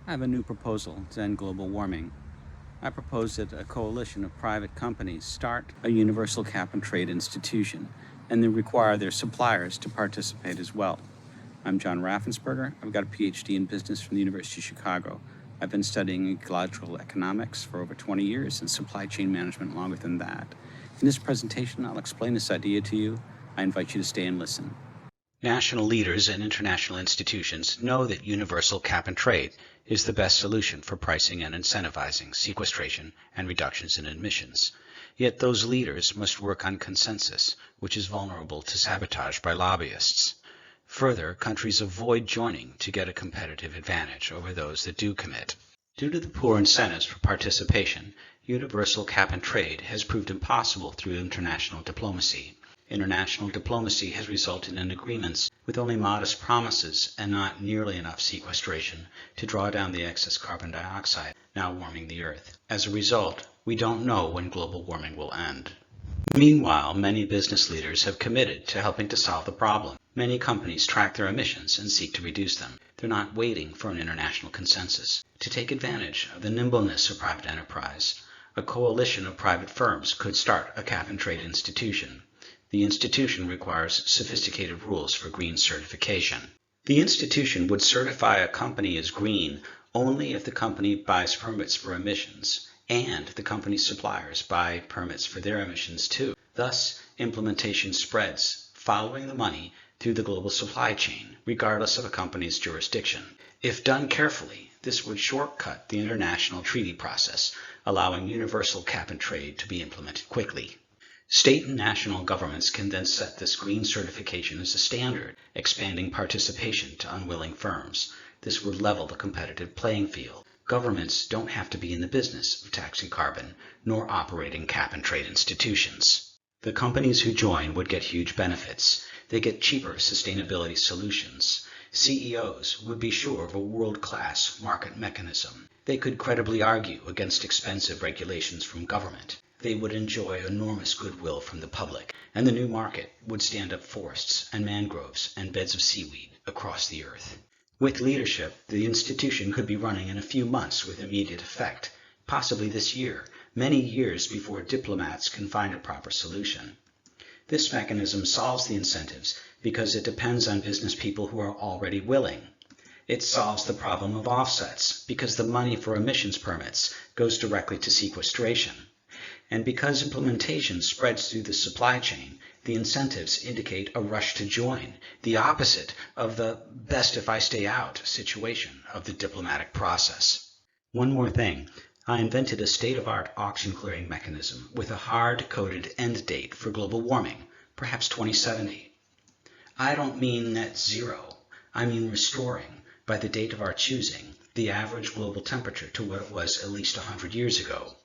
I have a new proposal to end global warming. I propose that a coalition of private companies start a universal cap and trade institution and then require their suppliers to participate as well. I'm John Raffensperger. I've got a PhD in business from the University of Chicago. I've been studying ecological economics for over 20 years and supply chain management longer than that. In this presentation, I'll explain this idea to you. I invite you to stay and listen. National leaders and international institutions know that universal cap and trade is the best solution for pricing and incentivizing sequestration and reductions in emissions. Yet those leaders must work on consensus, which is vulnerable to sabotage by lobbyists. Further, countries avoid joining to get a competitive advantage over those that do commit. Due to the poor incentives for participation, universal cap and trade has proved impossible through international diplomacy. International diplomacy has resulted in agreements with only modest promises and not nearly enough sequestration to draw down the excess carbon dioxide now warming the Earth. As a result, we don't know when global warming will end. Meanwhile, many business leaders have committed to helping to solve the problem. Many companies track their emissions and seek to reduce them. They're not waiting for an international consensus. To take advantage of the nimbleness of private enterprise, a coalition of private firms could start a cap and trade institution. The institution requires sophisticated rules for green certification. The institution would certify a company as green only if the company buys permits for emissions, and the company's suppliers buy permits for their emissions too. Thus, implementation spreads, following the money through the global supply chain, regardless of a company's jurisdiction. If done carefully, this would shortcut the international treaty process, allowing universal cap and trade to be implemented quickly. State and national governments can then set this green certification as a standard, expanding participation to unwilling firms. This would level the competitive playing field. Governments don't have to be in the business of taxing carbon, nor operating cap and trade institutions. The companies who join would get huge benefits. They get cheaper sustainability solutions. CEOs would be sure of a world-class market mechanism. They could credibly argue against expensive regulations from government. They would enjoy enormous goodwill from the public, and the new market would stand up forests and mangroves and beds of seaweed across the earth. With leadership, the institution could be running in a few months with immediate effect, possibly this year, many years before diplomats can find a proper solution. This mechanism solves the incentives because it depends on business people who are already willing. It solves the problem of offsets because the money for emissions permits goes directly to sequestration. And because implementation spreads through the supply chain, the incentives indicate a rush to join, the opposite of the best if I stay out situation of the diplomatic process. One more thing, I invented a state-of-the-art auction clearing mechanism with a hard-coded end date for global warming, perhaps 2070. I don't mean net zero, I mean restoring, by the date of our choosing, the average global temperature to what it was at least 100 years ago.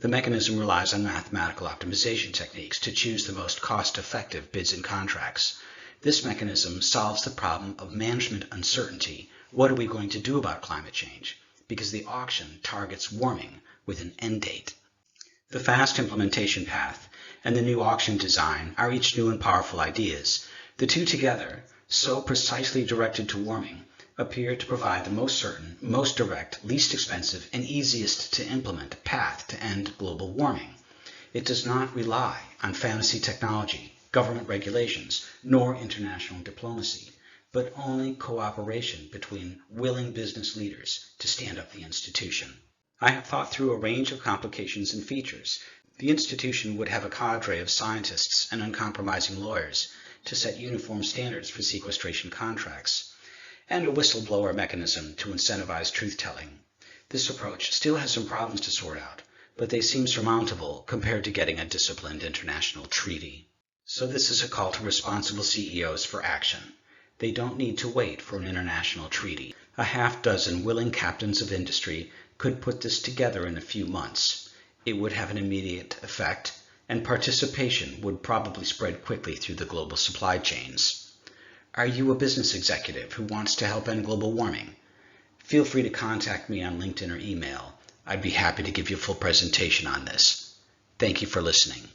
The mechanism relies on mathematical optimization techniques to choose the most cost-effective bids and contracts. This mechanism solves the problem of management uncertainty. What are we going to do about climate change? Because the auction targets warming with an end date. The fast implementation path and the new auction design are each new and powerful ideas. The two together, so precisely directed to warming, appear to provide the most certain, most direct, least expensive, and easiest to implement path to end global warming. It does not rely on fantasy technology, government regulations, nor international diplomacy, but only cooperation between willing business leaders to stand up the institution. I have thought through a range of complications and features. The institution would have a cadre of scientists and uncompromising lawyers to set uniform standards for sequestration contracts, and a whistleblower mechanism to incentivize truth-telling. This approach still has some problems to sort out, but they seem surmountable compared to getting a disciplined international treaty. So this is a call to responsible CEOs for action. They don't need to wait for an international treaty. A half-dozen willing captains of industry could put this together in a few months. It would have an immediate effect, and participation would probably spread quickly through the global supply chains. Are you a business executive who wants to help end global warming? Feel free to contact me on LinkedIn or email. I'd be happy to give you a full presentation on this. Thank you for listening.